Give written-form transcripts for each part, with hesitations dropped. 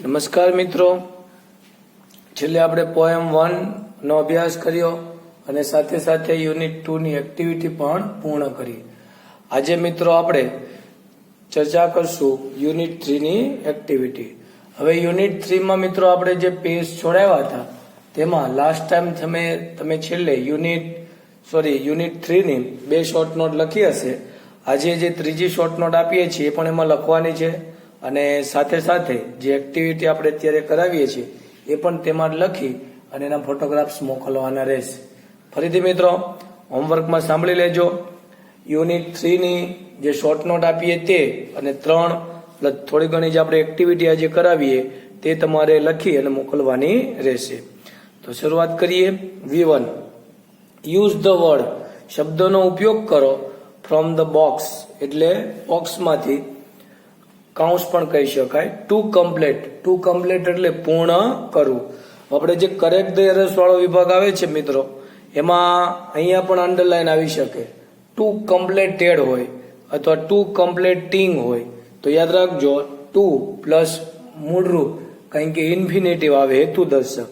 નમસ્કાર મિત્રો, છેલ્લે આપણે પોએમ 1 નો અભ્યાસ કર્યો અને સાથે સાથે યુનિટ 2 ની એક્ટિવિટી પણ પૂર્ણ કરી. આજે મિત્રો આપણે ચર્ચા કરશું યુનિટ 3 ની એક્ટિવિટી. હવે યુનિટ 3 માં મિત્રો આપણે જે પેજ છોડાવ્યા હતા તેમાં લાસ્ટ ટાઈમ તમે છેલ્લે યુનિટ 3 ની 2 શોર્ટ નોટ લખી હશે. આજે જે ત્રીજી શોર્ટ નોટ આપીએ છીએ એ પણ એમાં લખવાની છે અને સાથે સાથે જે એક્ટિવિટી આપણે અત્યારે કરાવીએ છીએ એ પણ તેમાં લખી અને એના ફોટોગ્રાફ્સ મોકલવાના રહેશે. ફરીથી મિત્રો હોમવર્કમાં સાંભળી લેજો. યુનિટ 3 ની જે શોર્ટ નોટ આપીએ તે અને 3 થોડી ઘણી જે આપણે એક્ટિવિટી આજે કરાવીએ તે તમારે લખી અને મોકલવાની રહેશે. તો શરૂઆત કરીએ. V1 યુઝ ધ વર્ડ, શબ્દોનો ઉપયોગ કરો ફ્રોમ ધ બોક્સ એટલે બોક્સમાંથી, કાઉન્સ પણ કહી શકાય. ટુ કમ્પ્લીટ એટલે પૂર્ણ કરવું. આપણે જે કરેક્ટ ધ એરર્સ વાળો વિભાગ આવે છે મિત્રો એમાં અહીંયા પણ અંડરલાઈન આવી શકે. ટુ કમ્પ્લીટેડ હોય અથવા ટુ કમ્પ્લીટિંગ હોય તો યાદ રાખજો ટુ પ્લસ મૂળરૂપ કારણ કે ઇન્ફિનેટિવ આવે હેતુદર્શક.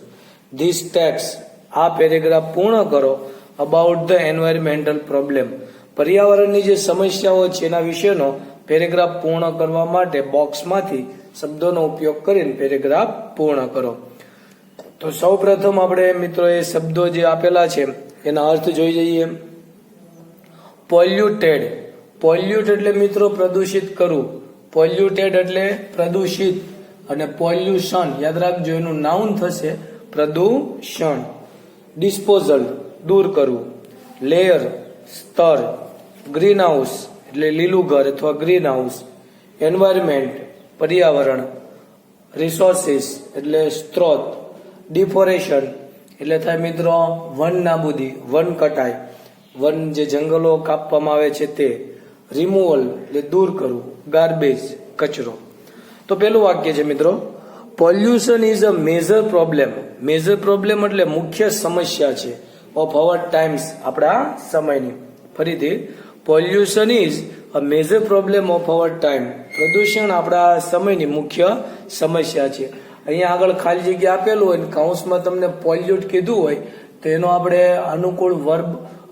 ધીસ ટેક્સ આ પેરેગ્રાફ પૂર્ણ કરો અબાઉટ ધ એન્વાયરમેન્ટલ પ્રોબ્લેમ, પર્યાવરણની જે સમસ્યાઓ છે એના વિશેનો પેરેગ્રાફ પૂર્ણ કરવા માટે બોક્સમાંથી શબ્દોનો ઉપયોગ કરીને પેરેગ્રાફ પૂર્ણ કરો. તો સૌ પ્રથમ આપણે મિત્રો એ શબ્દો જે આપેલા છે એના અર્થ જોઈ જઈએ. પોલ્યુટેડ, પોલ્યુટ એટલે મિત્રો પ્રદૂષિત કરવું. પોલ્યુટેડ એટલે પ્રદૂષિત અને પોલ્યુશન યાદ રાખજો એનું નાઉન થશે પ્રદૂષણ. ડિસ્પોઝલ દૂર કરવું. લેયર સ્તર. ગ્રીન હાઉસ એટલે લીલું ઘર અથવા ગ્રીન હાઉસ. એન્વાયરમેન્ટ પર્યાવરણ. રિસોર્સિસ એટલે સ્ત્રોત. ડિફોરેશન એટલે થાય મિત્રો વન નાબૂદી, વન કટાઈ, વન જે જંગલો કાપવામાં આવે છે તે. રિમૂવલ એટલે દૂર કરવું. ગાર્બેજ કચરો. તો પેલું વાક્ય છે મિત્રો, pollution is a major problem. Major problem એટલે મુખ્ય સમસ્યા છે ઓફ અવર ટાઈમ્સ આપણા સમયની. ફરીથી, pollution is a major problem of our time. પ્રદૂષણ આપણા સમયની મુખ્ય સમસ્યા છે. અહીંયા આગળ ખાલી જગ્યા આપેલું હોય કાઉન્સમાં તમને પોલ્યુટ કીધું હોય તો એનો આપણે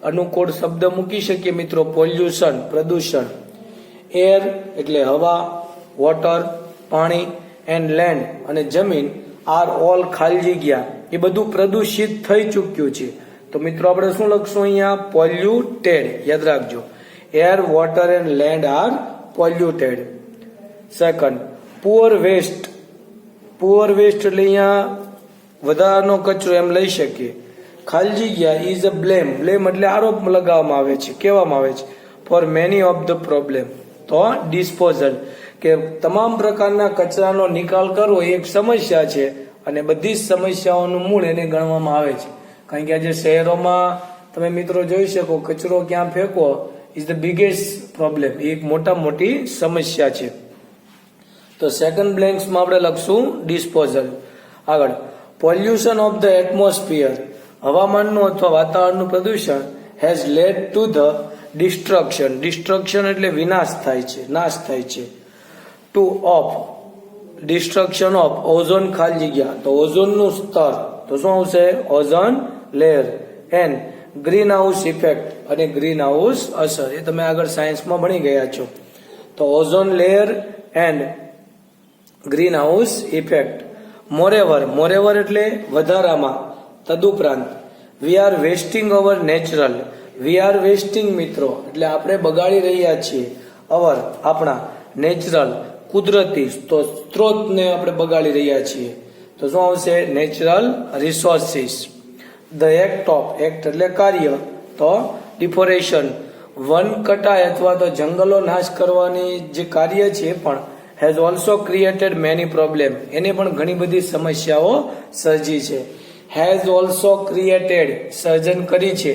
અનુકૂળ શબ્દ મૂકી શકીએ મિત્રો પોલ્યુશન પ્રદૂષણ. એર એટલે હવા, વોટર પાણી, એન્ડ લેન્ડ અને જમીન આર ઓલ ખાલી જગ્યા એ બધું પ્રદૂષિત થઈ ચૂક્યું છે. તો મિત્રો આપણે શું લખશું અહીંયા? પોલ્યુટેડ. યાદ રાખજો air, water and land are polluted. Second, poor waste. Poor waste એટલે અહીંયા વધારાનો કચરો એમ લઈ શકીએ. ખાલી જગ્યા ઇઝ અ બ્લેમ. બ્લેમ એટલે આરોપ લગાવવામાં આવે છે, કહેવામાં આવે છે for many of the problem. તો ડિસ્પોઝલ કે તમામ પ્રકારના કચરાનો નિકાલ કરવો એ એક સમસ્યા છે અને બધી જ સમસ્યાઓનું મૂળ એને ગણવામાં આવે છે. કારણ કે આજે શહેરોમાં તમે મિત્રો જોઈ શકો કચરો ક્યાં ફેંકવો ઇઝ ધ બિગેસ્ટ પ્રોબ્લેમ, એ એક મોટી સમસ્યા છે. તો સેકન્ડ બ્લેન્ક્સમાં આપણે લખશું ડિસ્પોઝલ. આગળ, પોલ્યુશન ઓફ ધ એટમોસ્ફિયર. હવામાનનું અથવા વાતાવરણનું પ્રદૂષણ has led to the destruction. Destruction એટલે વિનાશ થાય છે, નાશ થાય છે. To of destruction of ozone ખાલી જગ્યા તો ઓઝોનનું સ્તર તો શું આવશે? Ozone layer. And green house effect અને ગ્રીન હાઉસ અસર એ તમે આગળ સાયન્સમાં ભણી ગયા છો. તો ozone layer and green house effect. Moreover એટલે વધારામાં, તદુપરાંત. We are wasting hour natural. V are wasting મિત્રો એટલે આપણે બગાડી રહ્યા છીએ અવર આપણા નેચરલ કુદરતી સ્ત્રોતને આપણે બગાડી રહ્યા છીએ. તો શું આવશે? Natural resources. The act of, act એટલે કાર્ય. તો ડિફોરેશન વન કટાઈ અથવા તો જંગલો નાશ કરવાની જે કાર્ય છે એ પણ has also created many problem, એને પણ ઘણી બધી સમસ્યાઓ સર્જી છે. હેઝ ઓલ્સો ક્રિએટેડ સર્જન કરી છે.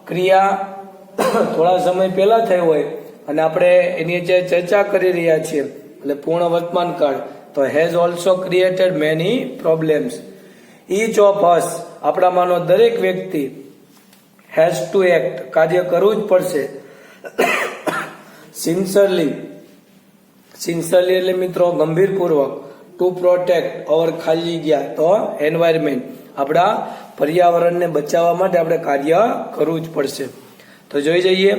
ક્રિયા થોડા સમય પહેલા થઈ હોય અને આપણે એની જે ચર્ચા કરી રહ્યા છીએ એટલે પૂર્ણ વર્તમાન કાળ તો has also created many problems. Each of us આપણામાંનો દરેક વ્યક્તિ હેઝ ટુ એક્ટ કાર્ય કરવું જ પડશે. સિન્સરલી એટલે મિત્રો ગંભીરપૂર્વક. ટુ પ્રોટેક્ટ અવર ખાલી ગયા તો એન્વાયરમેન્ટ, આપણા પર્યાવરણને બચાવવા માટે આપણે કાર્ય કરવું જ પડશે. તો જોઈ જઈએ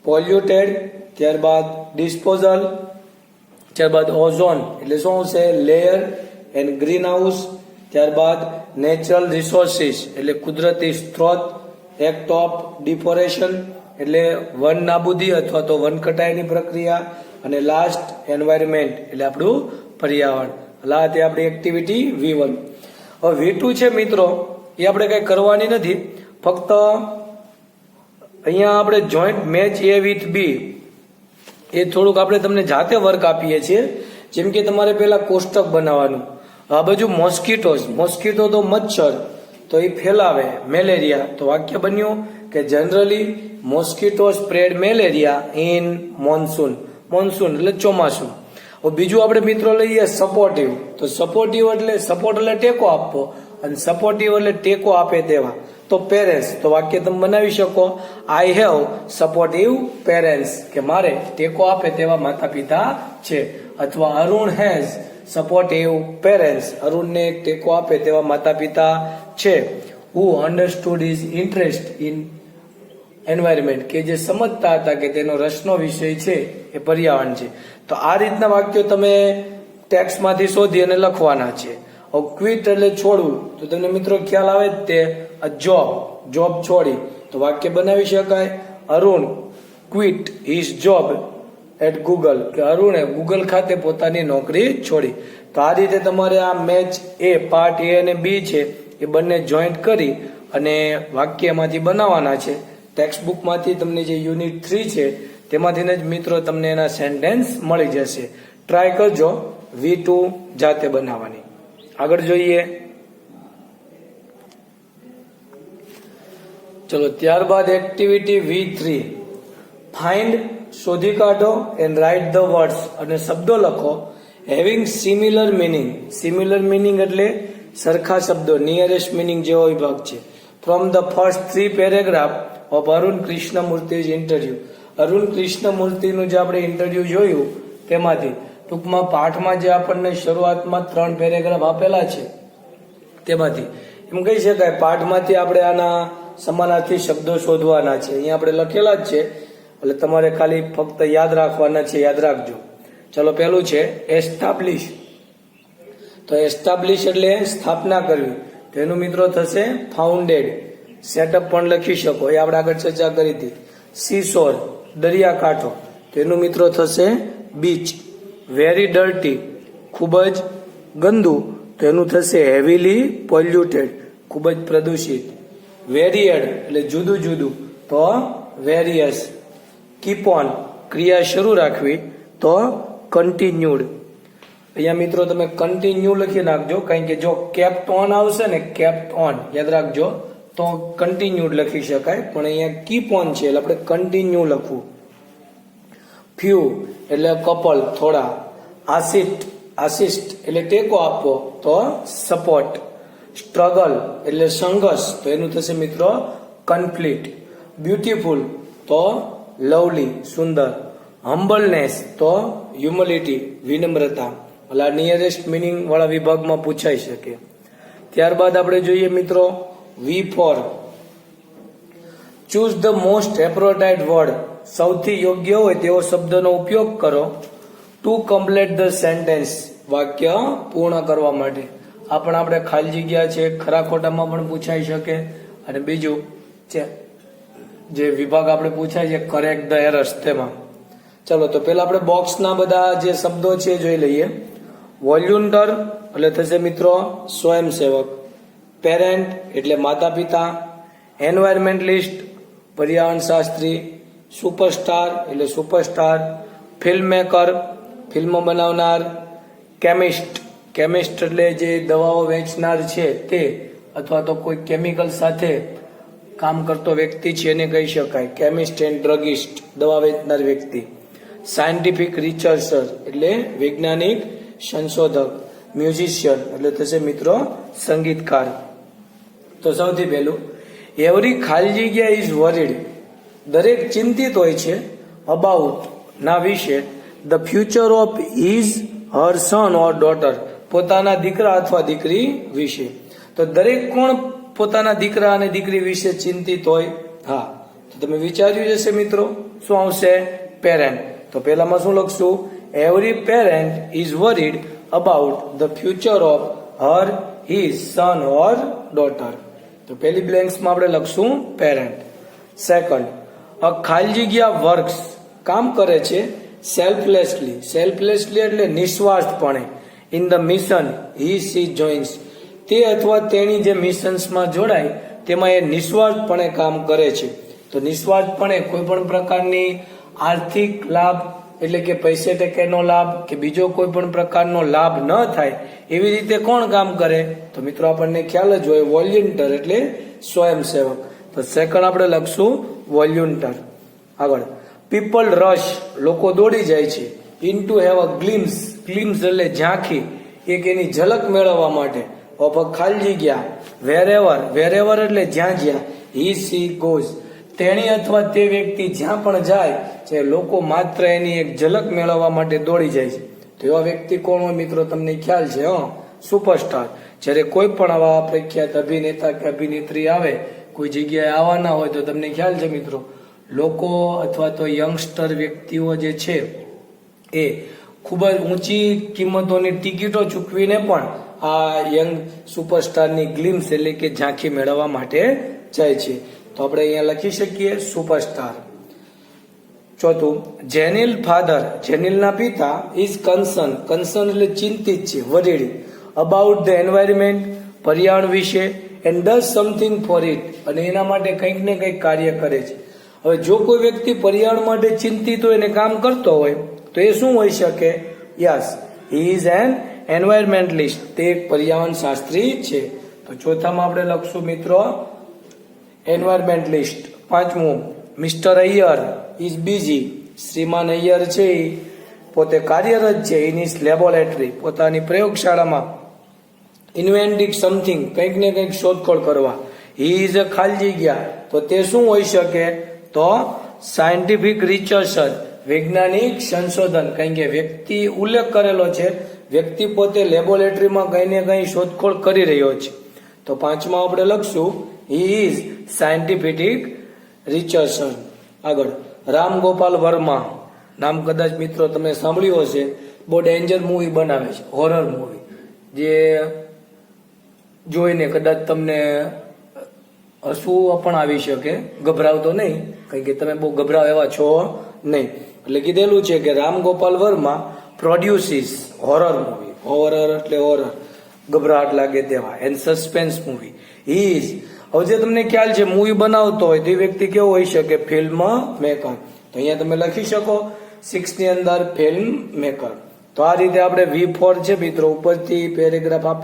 પોલ્યુટેડ, ત્યારબાદ ડિસ્પોઝલ, ત્યારબાદ ઓઝોન એટલે શું આવશે લેયર એન્ડ ગ્રીન હાઉસ, ત્યારબાદ નેચરલ રિસોર્સિસ એટલે કુદરતી સ્ત્રોત, એક્ટ ઓફ ડિફોરેશન એટલે વન નાબૂદી અથવા તો વન કટાઈની પ્રક્રિયા, અને લાસ્ટ એન્વાયરમેન્ટ એટલે આપણું પર્યાવરણ. એટલે તે આપણી એક્ટિવિટી V1. હવે V2 છે મિત્રો, એ આપણે કઈ કરવાની નથી, ફક્ત અહીંયા આપણે joint match A with B એ થોડુંક આપણે તમને જાતે વર્ક આપીએ છીએ. જેમ કે તમારે પેલા કોષ્ટક બનાવવાનું. આ બાજુ મોસ્કીટો તો મચ્છર તો એ ફેલાવે મેલેરિયા, તો વાક્ય બન્યું કે generally mosquito spread malaria in monsoon. Monsoon એટલે ચોમાસું. બીજું આપણે મિત્રો લઈએ સપોર્ટિવ. તો સપોર્ટિવ એટલે સપોર્ટ એટલે ટેકો આપવો, અને સપોર્ટિવ એટલે ટેકો આપે તેવા. તો પેરેન્ટ્સ, તો વાક્ય તમે બનાવી શકો આઈ હેવ સપોર્ટિવ પેરેન્ટ્સ, કે મારે ટેકો આપે તેવા માતા પિતા છે. અથવા અરુણ હેઝ સપોર્ટિવ પેરેન્ટ્સ, અરુણને ટેકો આપે તેવા માતા પિતા છે. Who understood his interest in environment, કે જે સમજતા હતા કે તેનો રસનો વિષય છે એ પર્યાવરણ છે. તો આ રીતના વાક્યો તમે ટેક્સ્ટમાંથી શોધી અને લખવાના છે. હવે ક્વિટ એટલે છોડવું, તો તમને મિત્રો ખ્યાલ આવે જ તે જોબ છોડી, તો વાક્ય બનાવી શકાય Arun quit his job at Google, કે અરુણે ગૂગલ ખાતે પોતાની નોકરી છોડી. તો આ રીતે તમારે આ મેચ એ પાર્ટ A અને B છે એ બંને જોઈન્ટ કરી અને વાક્યમાંથી બનાવવાના છે. ટેક્સ્ટ બુકમાંથી તમને જે યુનિટ 3 છે તેમાંથી જ મિત્રો તમને એના સેન્ટેન્સ મળી જશે. ટ્રાય કરજો V2 જાતે બનાવવાની. આગળ જોઈએ. ચલો ત્યારબાદ એક્ટિવિટી V3, ફાઇન્ડ શોધી કાઢો એન્ડ રાઇટ ધ વર્ડ્સ, અને શબ્દો લખો having similar meaning. Similar meaning એટલે સરખા શબ્દો, નિયરેસ્ટ મિનિંગ જેવો વિભાગ છે. From the first 3 paragraph of Arun Krishnamurti's interview. Arun કૃષ્ણમૂર્તિનું જે આપણે ઇન્ટરવ્યુ જોયું તેમાંથી, ટૂંકમાં પાઠમાં જે આપણને શરૂઆતમાં 3 પેરેગ્રાફ આપેલા છે તેમાંથી એમ કહી શકાય પાઠમાંથી આપણે આના સમાનાર્થી શબ્દો શોધવાના છે. અહીંયા આપણે લખેલા જ છે, એટલે તમારે ખાલી ફક્ત યાદ રાખવાના છે, યાદ રાખજો. ચલો પહેલું છે એસ્ટાબ્લિશ. તો એસ્ટાબ્લિશ એટલે સ્થાપના કરવી, તો એનું મિત્રો થશે ફાઉન્ડેડ. સેટઅપ પણ લખી શકો, એ આપણે આગળ ચર્ચા કરી હતી. સીશોર દરિયાકાંઠો, તો એનું મિત્રો થશે બીચ. વેરી ડર્ટી ખૂબ જ ગંદુ, તો એનું થશે હેવીલી પોલ્યુટેડ, ખૂબ જ પ્રદૂષિત. વેરિયડ એટલે જુદું જુદું, તો વેરિયસ. કીપ ઓન ક્રિયા શરૂ રાખવી, તો કન્ટિન્યુડ. અહીંયા મિત્રો તમે કન્ટિન્યુ લખી નાખજો, કારણ કે જો કેપ્ટ ઓન આવશે ને, કેપ્ટ ઓન યાદ રાખજો, તો કન્ટિન્યુડ લખી શકાય, પણ અહીંયા કીપ ઓન છે એટલે આપણે કન્ટિન્યુ લખવું. ફ્યુ એટલે કપલ થોડા. આસિસ્ટ એટલે ટેકો આપવો, તો સપોર્ટ. સ્ટ્રગલ એટલે સંઘર્ષ, તો એનું થશે મિત્રો કન્ફ્લિક્ટ. બ્યુટીફુલ તો લવલી સુંદર. હમ્બલનેસ તો હ્યુમિલિટી વિનમ્રતા. એટલે નિયરેસ્ટ મિનિંગ વાળા વિભાગમાં પૂછાઈ શકે. ત્યારબાદ આપણે જોઈએ મિત્રો V4, choose the most appropriate word. સૌથી યોગ્ય હોય તેવો શબ્દનો ઉપયોગ કરો ટુ કમ્પ્લીટ ધ સેન્ટેન્સ, વાક્ય પૂર્ણ કરવા માટે. આ પણ આપણે ખાલી જગ્યા છે ખરા ખોટામાં પણ પૂછાઈ શકે. અને બીજું છે જે વિભાગ આપણે પૂછાય છે કરેક્ટ ધ એરર્સ, તેમાં. ચલો તો પેલા આપણે બોક્સના બધા જે શબ્દો છે જોઈ લઈએ. વોલ્યુન્ટર એટલે થશે મિત્રો સ્વયંસેવક. પેરેન્ટ એટલે માતા પિતા. એન્વાયરમેન્ટલિસ્ટ પર્યાવરણ શાસ્ત્રી. સુપરસ્ટાર એટલે સુપરસ્ટાર. ફિલ્મ મેકર ફિલ્મ બનાવનાર. કેમિસ્ટ એટલે જે દવાઓ વેચનાર છે તે, અથવા તો કોઈ કેમિકલ સાથે કામ કરતો વ્યક્તિ છે એને કહી શકાય કેમિસ્ટ એન્ડ ડ્રગિસ્ટ, દવા વેચનાર વ્યક્તિ. સાયન્ટિફિક રિસર્ચર એટલે વૈજ્ઞાનિક સંશોધક. મ્યુઝિશિયન એટલે થશે મિત્રો સંગીતકાર. તો સૌથી પહેલું એવરી ખાલી જગ્યા ઇઝ વરીડ, દરેક ચિંતિત હોય છે. અબાઉટ ના વિશે. The future of his her son or daughter, પોતાના દીકરા અથવા દીકરી વિશે. તો દરેક કોણ પોતાના દીકરા અને દીકરી વિશે ચિંતિત હોય? હા, તો તમે વિચાર્યું જશે મિત્રો, શું આવશે? પેરેન્ટ. તો પહેલામાં શું લખશું? Every parent is worried about the future of her his son or daughter. તો પહેલી બ્લેન્ક્સમાં આપણે લખશું પેરેન્ટ. સેકન્ડ, અ ખાલી જગ્યા વર્ક્સ કામ કરે છે સેલ્ફલેસલી. સેલ્ફલેસલી એટલે નિસ્વાર્થપણે. In the mission he she joins. તે અથવા તેણી જે મિશન્સમાં જોડાય તેમાં એ નિસ્વાર્થપણે કામ કરે છે. તો નિસ્વાર્થપણે કોઈ પણ પ્રકારની આર્થિક લાભ એટલે કે પૈસે ટકેનો લાભ કે બીજો કોઈ પણ પ્રકારનો લાભ ન થાય એવી રીતે કોણ કામ કરે? તો મિત્રો આપણને ખ્યાલ જ હોય, વોલ્યુન્ટર એટલે સ્વયંસેવક. તો સેકન્ડ આપણે લખશું વોલ્યુન્ટર. આગળ, પીપલ રશ લોકો દોડી જાય છે. In to have a glimpse. Glimpse એટલે ઝાંખી, એક એની ઝલક મેળવવા માટે. ઓફ અ ખાલી જગ્યા. વેરેવર. વેરેવર એટલે જ્યાં જ્યાં. He she goes. તેણી અથવા તે વ્યક્તિ જ્યાં પણ જાય છે લોકો માત્ર એની એક ઝલક મેળવવા માટે દોડી જાય છે. તો એવા વ્યક્તિ કોણ હોય મિત્રો? તમને ખ્યાલ છે? સુપરસ્ટાર. જ્યારે કોઈ પણ આવા પ્રખ્યાત અભિનેતા કે અભિનેત્રી આવે, કોઈ જગ્યાએ આવવાના હોય તો તમને ખ્યાલ છે મિત્રો, લોકો અથવા તો યંગસ્ટર વ્યક્તિઓ જે છે એ ખૂબ જ ઊંચી કિંમતોની ટિકિટો ચૂકવીને પણ આ યંગ સુપરસ્ટારની ગ્લિમ્સ એટલે કે ઝાંખી મેળવવા માટે જાય છે. તો આપણે અહીંયા લખી શકીએ સુપરસ્ટાર. ચોથું, જેનિલ ફાધર. જેનિલના પિતા ઇઝ કન્સર્ન. કન્સર્ન એટલે ચિંતિત છે, વરીડ. About the environment. પર્યાવરણ વિશે. And does something four it. અને એના માટે કંઈક ને કંઈક કાર્ય કરે છે. હવે જો કોઈ વ્યક્તિ પર્યાવરણ માટે ચિંતિત હોય અને કામ કરતો હોય તો એ શું હોઈ શકે? Yes, he is an environmentalist. તે એક પર્યાવરણ શાસ્ત્રી છે. તો ચોથામાં આપણે લખશું મિત્રો એન્વાયરમેન્ટલિસ્ટ. પાંચમું, મિસ્ટર અય્યર ઇઝ બિઝી. શ્રીમાન અય્યર છે એ પોતે કાર્યરત છે. In his laboratory. પોતાની પ્રયોગશાળામાં. ઇન્વેન્ટિંગ સમથિંગ. કંઈક ને કંઈક શોધખોળ કરવા. હી ઇઝ અ ખાલી જગ્યા. તો તે શું હોઈ શકે? તો સાયન્ટિફિક રિસર્ચર. વૈજ્ઞાનિક સંશોધન. કારણ કે વ્યક્તિ ઉલ્લેખ કરેલો છે, વ્યક્તિ પોતે લેબોરેટરીમાં કંઈ ને કંઈ શોધખોળ કરી રહ્યો છે. તો પાંચમાં આપણે લખશું હી ઇઝ સાયન્ટિફિક રિસર્ચર. આગળ, રામ ગોપાલ વર્મા. નામ કદાચ મિત્રો તમે સાંભળ્યું હશે. બહુ ડેન્જર મૂવી બનાવે છે, હોરર મૂવી, જે જોઈને કદાચ તમને હસવું પણ આવી શકે. ગભરાવતો નહીં, કારણ કે તમે બહુ ગભરાવ એવા છો નહીં. એટલે કીધેલું છે કે Ram Gopal Varma produces horror movie. Horror એટલે હોરર, ગભરાટ લાગે તેવા. And suspense movie. He is. હવે જે તમને ખ્યાલ છે મૂવી બનાવતો હોય તે વ્યક્તિ કેવો હોઈ શકે? Film maker. તો અહીંયા તમે લખી શકો 6 ની અંદર ફિલ્મ મેકર. તો આ રીતે આપણે V4 છે મિત્રો, ઉપરથી પેરેગ્રાફ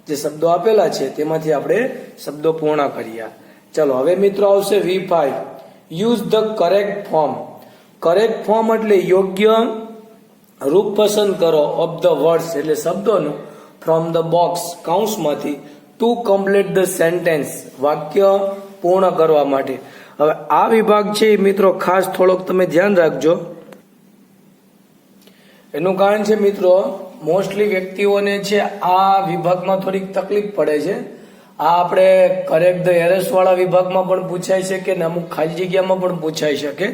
જે શબ્દો આપેલા છે તેમાંથી આપણે શબ્દો પૂર્ણ કર્યા. ચલો હવે મિત્રો આવશે V5. Use the correct form. Correct form એટલે યોગ્ય રૂપ પસંદ કરો ઓફ ધ વર્ડ્સ એટલે શબ્દોનું ફ્રોમ ધ બોક્સ કૌંસમાંથી ટુ કમ્પ્લીટ ધ સેન્ટેન્સ વાક્ય પૂર્ણ કરવા માટે. હવે આ વિભાગ છે મિત્રો ખાસ થોડોક તમે ધ્યાન રાખજો. એનું કારણ છે મિત્રો, મોસ્ટલી વ્યક્તિઓને છે આ વિભાગમાં થોડીક તકલીફ પડે છે. આ આપણે કરેક્ટ ધ એરર્સ વાળા વિભાગમાં પણ પૂછાઈ શકે ને અમુક ખાલી જગ્યામાં પણ પૂછાઈ શકે.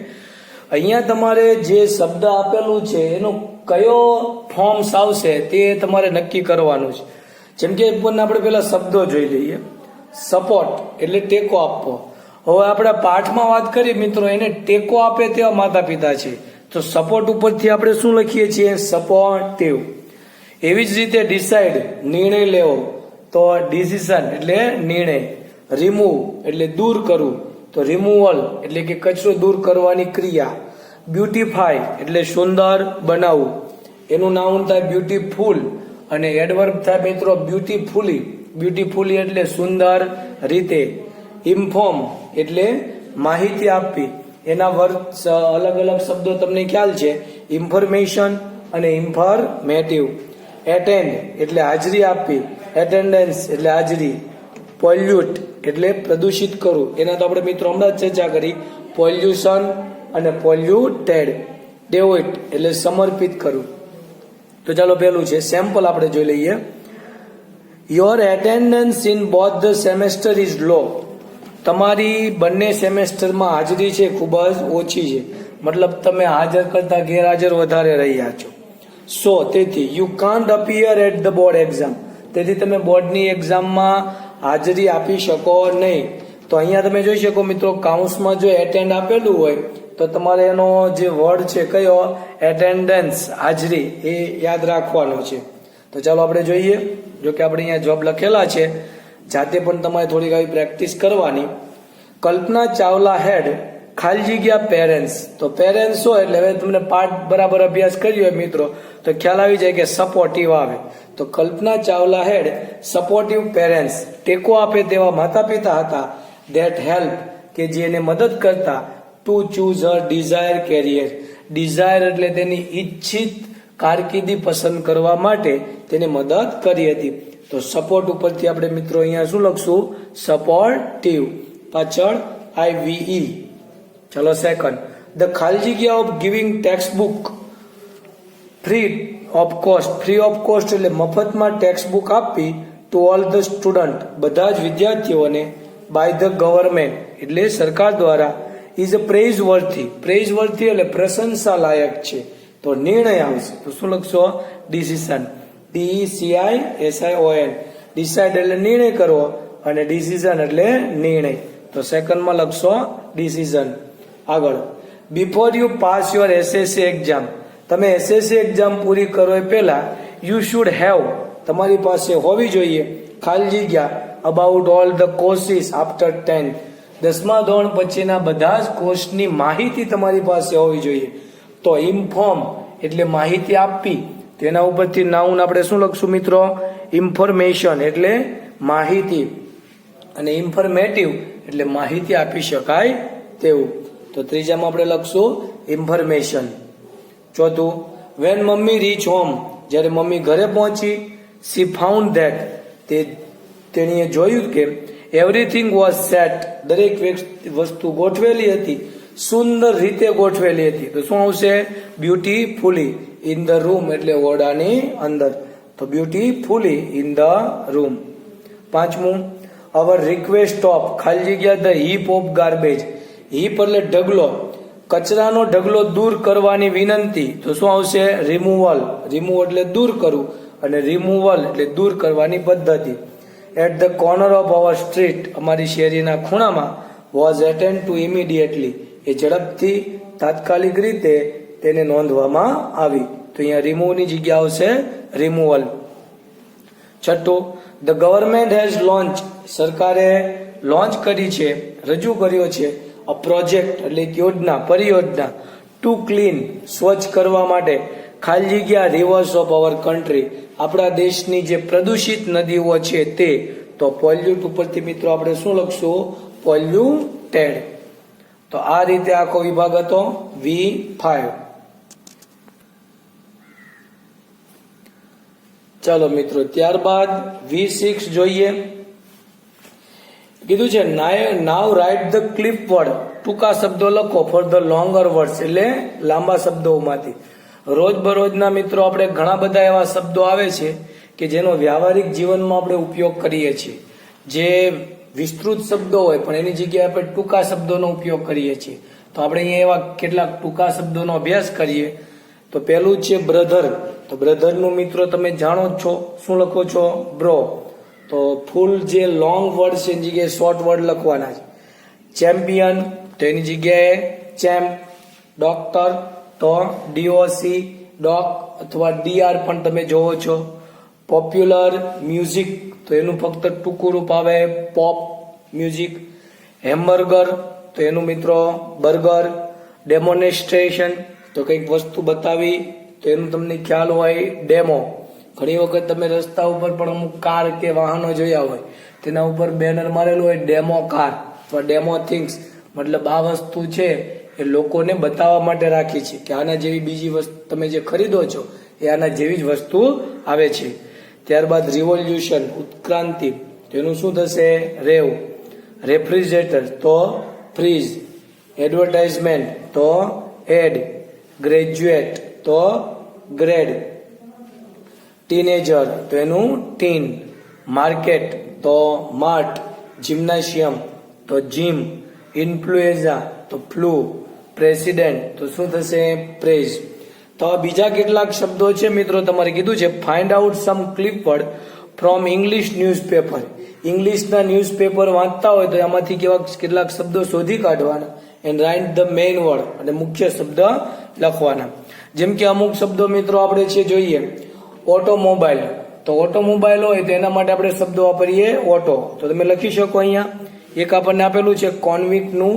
અહીંયા તમારે જે શબ્દ આપેલું છે એનો કયો ફોર્મ્સ આવશે તે તમારે નક્કી કરવાનું છે. જેમ કે આપણે પેલા શબ્દો જોઈ લઈએ. સપોર્ટ એટલે ટેકો આપવો. હવે આપણે પાઠમાં વાત કરી મિત્રો, એને ટેકો આપે તેવા માતા પિતા છે. તો સપોર્ટ ઉપરથી આપણે શું લખીએ છીએ? સપોર્ટિવ. એવી જ રીતે ડિસાઇડ નિર્ણય લેવો. તો ડિસિઝન એટલે નિર્ણય. રિમૂવ એટલે દૂર કરવું. તો રિમૂવલ એટલે કે કચરો દૂર કરવાની ક્રિયા. બ્યુટીફાઈ એટલે સુંદર બનાવવું. એનું નાઉન થાય બ્યુટીફુલ અને એડવર્બ થાય મિત્રો બ્યુટીફુલી. બ્યુટીફુલી એટલે સુંદર રીતે. ઇન્ફોર્મ એટલે માહિતી આપવી. એના વર્ગ અલગ અલગ શબ્દો તમને ખ્યાલ છે, ઇન્ફોર્મેશન અને ઇન્ફોર્મેટિવ. એટેન્ડ એટલે હાજરી આપવી. એટેન્ડન્સ એટલે હાજરી. પોલ્યુટ એટલે પ્રદૂષિત કરવું. એના તો આપણે મિત્રો હમણાં જ ચર્ચા કરી. પોલ્યુશન અને પોલ્યુટેડ. ડેવોઇટ એટલે સમર્પિત કરવું. તો ચાલો પહેલું છે સેમ્પલ આપણે જોઈ લઈએ. Your attendance in both the semester is લો. તમારી બંને સેમેસ્ટરમાં હાજરી છે ખૂબ જ ઓછી છે, મતલબ તમે હાજર કરતા ગેરહાજર વધારે રહ્યા છો. સો તેથી you can't appear at the board exam. તેથી તમે બોર્ડની એક્ઝામમાં હાજરી આપી શકો નહીં. તો અહીંયા તમે જોઈ શકો મિત્રો, કાઉન્સમાં જો એટેન્ડ આપેલું હોય તો તમારે એનો જે વર્ડ છે કયો, એટેન્ડન્સ, હાજરી, એ યાદ રાખવાનો છે. તો ચાલો આપણે જોઈએ. જો કે આપણે અહીંયા જોબ લખેલા છે, જાતે પણ તમારે થોડીક આવી પ્રેક્ટિસ કરવાની. કલ્પના ચાવલા હેડ ખાલી જગ્યા પેરેન્ટ્સ. તો પેરેન્ટ્સ હોય એટલે હવે તમને પાઠ બરાબર અભ્યાસ કર્યો હોય મિત્રો તો ખ્યાલ આવી જાય કે સપોર્ટિવ આવે. તો કલ્પના ચાવલા હેડ સપોર્ટિવ પેરેન્ટ્સ, ટેકો આપે તેવા માતા પિતા હતા. ધેટ હેલ્પ, કે જે એને મદદ કરતા. To choose her desire career. Desire એટલે તેની ઈચ્છિત કારકિર્દી પસંદ કરવા માટે તેને મદદ કરી હતી. તો સપોર્ટ ઉપરથી આપણે મિત્રો અહીંયા શું લખશું, સપોર્ટિવ, પાછળ IVE. ચલો સેકન્ડ, ધ ખાલી જગ્યા of giving text book free of cost. Free of cost એટલે મફતમાં ટેક્સ્ટ બુક આપવી. ટુ ઓલ ધ સ્ટુડન્ટ, બધા જ વિદ્યાર્થીઓને. બાય ધ ગવર્મેન્ટ એટલે સરકાર દ્વારા. Is a praise worthy. Praise worthy એટલે પ્રશંસા લાયક છે. તો નિર્ણય આવશે. તો શું લખશો, ડિસિઝન, DECISION. ડિસાઇડ એટલે નિર્ણય કરવો અને ડિસિઝન એટલે નિર્ણય. તો સેકન્ડમાં લખશો ડિસિઝન. આગળ, before you pass your SSC exam. તમે SSC એક્ઝામ પૂરી કરો એ પહેલા યુ શુડ હેવ, તમારી પાસે હોવી જોઈએ, ખાલી જગ્યા, about all the courses after 10. 10મા ધોરણ પછીના બધા જ કોર્સની માહિતી તમારી પાસે હોવી જોઈએ. તો ઇન્ફોર્મ એટલે માહિતી આપવી. તેના ઉપરથી નાઉન આપણે શું લખશું મિત્રો, ઇન્ફોર્મેશન એટલે માહિતી, અને ઇન્ફોર્મેટિવ એટલે માહિતી આપી શકાય તેવું. તો ત્રીજામાં આપણે લખશું ઇન્ફોર્મેશન. ચોથું, વેન મમ્મી રીચ હોમ. જ્યારે મમ્મી ઘરે પહોંચી. સી ફાઉન્ડ ધેટ, તેણીએ જોયું કે એવરીથિંગ વોઝ સેટ, દરેક વસ્તુ ગોઠવેલી હતી, સુંદર રીતે ગોઠવેલી હતી. તો શું આવશે, બ્યુટીફુલી ઇન ધ રૂમ એટલે ઓરડાની અંદર. તો બ્યુટીફુલી ઇન ધ રૂમ. પાંચમું, અવર રિક્વેસ્ટ ઓફ ખાલી જગ્યા the heap of garbage. Heap એટલે ઢગલો, કચરાનો ઢગલો દૂર કરવાની વિનંતી. તો શું આવશે, રિમૂવલ. રિમૂવ એટલે દૂર કરવું અને રિમૂવલ એટલે દૂર કરવાની પદ્ધતિ. At the corner of our street, અમારી શેરીના ખૂણામાં. વોઝ એટેન્ડ ટુ ઇમિડિયેટલી, એ ઝડપથી તાત્કાલિક રીતે તેને નોંધવામાં આવી. તો અહીંયા રિમૂવની જગ્યા આવશે રિમૂવલ. છઠ્ઠું, ધ ગવર્મેન્ટ હેઝ લોન્ચ. સરકારે લોન્ચ કરી છે, રજૂ કર્યો છે. અ પ્રોજેક્ટ એટલે યોજના, પરિયોજના. ટુ ક્લીન સ્વચ્છ કરવા માટે. ખાલી જગ્યા રિવર્સ ઓફ અવર કન્ટ્રી, આપણા દેશની જે પ્રદૂષિત નદીઓ છે તે. તો પોલ્યુટ ઉપરથી મિત્રો આપણે શું લખશું, પોલ્યુટેડ. તો આ રીતે આખો વિભાગ હતો V5. ચાલો મિત્રો ત્યારબાદ V6 જોઈએ. કીધું છે નાવ રાઇટ ધ ક્લિપ વર્ડ. ટૂંકા શબ્દો લખો ફોર ધ લોંગર વર્ડ્સ એટલે લાંબા શબ્દોમાંથી. રોજબરોજના મિત્રો આપણે ઘણા બધા એવા શબ્દો આવે છે કે જેનો વ્યવહારિક જીવનમાં આપણે ઉપયોગ કરીએ છીએ. જે વિસ્તૃત શબ્દો હોય પણ એની જગ્યાએ આપણે ટૂંકા શબ્દોનો ઉપયોગ કરીએ છીએ. તો આપણે અહીંયા એવા કેટલાક ટૂંકા શબ્દોનો અભ્યાસ કરીએ. તો પહેલું છે બ્રધર. તો બ્રધરનું મિત્રો તમે જાણો જ છો, શું લખો છો, બ્રો. તો ફૂલ જે લોંગ વર્ડ છે એની જગ્યાએ શોર્ટ વર્ડ લખવાના છે. ચેમ્પિયન તો એની જગ્યાએ ચેમ્પ. ડોક્ટર તો DOC, ડોક અથવા DR પણ તમે જોવો છો. પોપ્યુલર મ્યુઝિક તો એનું ફક્ત ટૂંકું રૂપ આવે પોપ મ્યુઝિક. હેમબર્ગર તો એનું મિત્રો બર્ગર. ડેમોન્સ્ટ્રેશન તો કંઈક વસ્તુ બતાવી તો એનું તમને ખ્યાલ હોય ડેમો. ઘણી વખત તમે રસ્તા ઉપર પણ અમુક કાર કે વાહનો જોયા હોય તેના ઉપર બેનર મારેલું હોય ડેમો કાર અથવા ડેમો થિંગ્સ. મતલબ આ વસ્તુ છે એ લોકોને બતાવવા માટે રાખી છે કે આના જેવી બીજી વસ્તુ તમે જે ખરીદો છો એ આના જેવી જ વસ્તુ આવે છે. ત્યારબાદ રિવોલ્યુશન ઉત્ક્રાંતિ તેનું શું થશે, રેવ. રેફ્રિજરેટર તો ફ્રીઝ. એડવર્ટાઇઝમેન્ટ તો એડ. ગ્રેજ્યુએટ તો ગ્રેડ. ટીનેજર તો એનું ટીન. માર્કેટ તો માર્ટ, જિમ્નાશિયમ તો જીમ, ઇન્ફ્લુએન્ઝા તો ફ્લુ, પ્રેસિડેન્ટ તો શું થશે પ્રેઝ. તો આ બીજા કેટલાક શબ્દો છે મિત્રો તમારે કીધું છે find out some clip word from English newspaper. ઇંગ્લિશના ન્યૂઝપેપર વાંચતા હોય તો એમાંથી કેવા કેટલાક શબ્દો શોધી કાઢવાના and write the main word અને મુખ્ય શબ્દ લખવાના. જેમ કે અમુક શબ્દો મિત્રો આપણે છે જોઈએ ઓટોમોબાઈલ, તો ઓટોમોબાઈલ હોય તો એના માટે આપણે શબ્દો વાપરીએ ઓટો, તો તમે લખી શકો અહીંયા. એક આપણને આપેલું છે કોન્વિક્ટ નું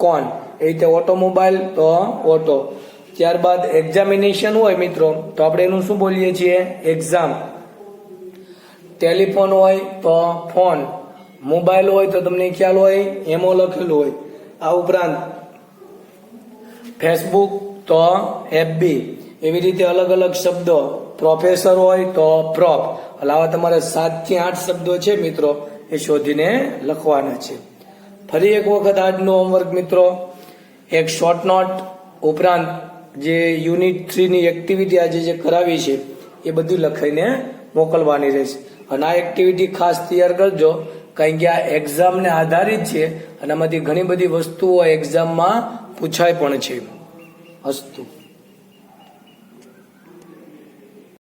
કોન, એ રીતે ઓટોમોબાઈલ તો ઓટો. ત્યારબાદ એક્ઝામિનેશન હોય મિત્રો તો આપણે એનું શું બોલીએ છીએ એક્ઝામ. ટેલિફોન હોય તો ફોન, મોબાઈલ હોય તો તમને ખ્યાલ હોય એમો લખેલું હોય. આ ઉપરાંત ફેસબુક તો એફબી, એવી રીતે અલગ અલગ શબ્દો. પ્રોફેસર હોય તો પ્રોપ. એટલે આવા તમારે 7 થી 8 શબ્દો છે મિત્રો એ શોધીને લખવાના છે. ફરી એક વખત આજનું હોમવર્ક મિત્રો, એક શોર્ટ નોટ ઉપરાંત જે યુનિટ 3 ની એક્ટિવિટી આજે જે કરાવી છે એ બધી લખાઈને મોકલવાની રહેશે. અને આ એક્ટિવિટી ખાસ તૈયાર કરજો કારણ કે આ એક્ઝામને આધારિત છે અને આમાંથી ઘણી બધી વસ્તુઓ એક્ઝામમાં પૂછાય પણ છે. અસ્તુ.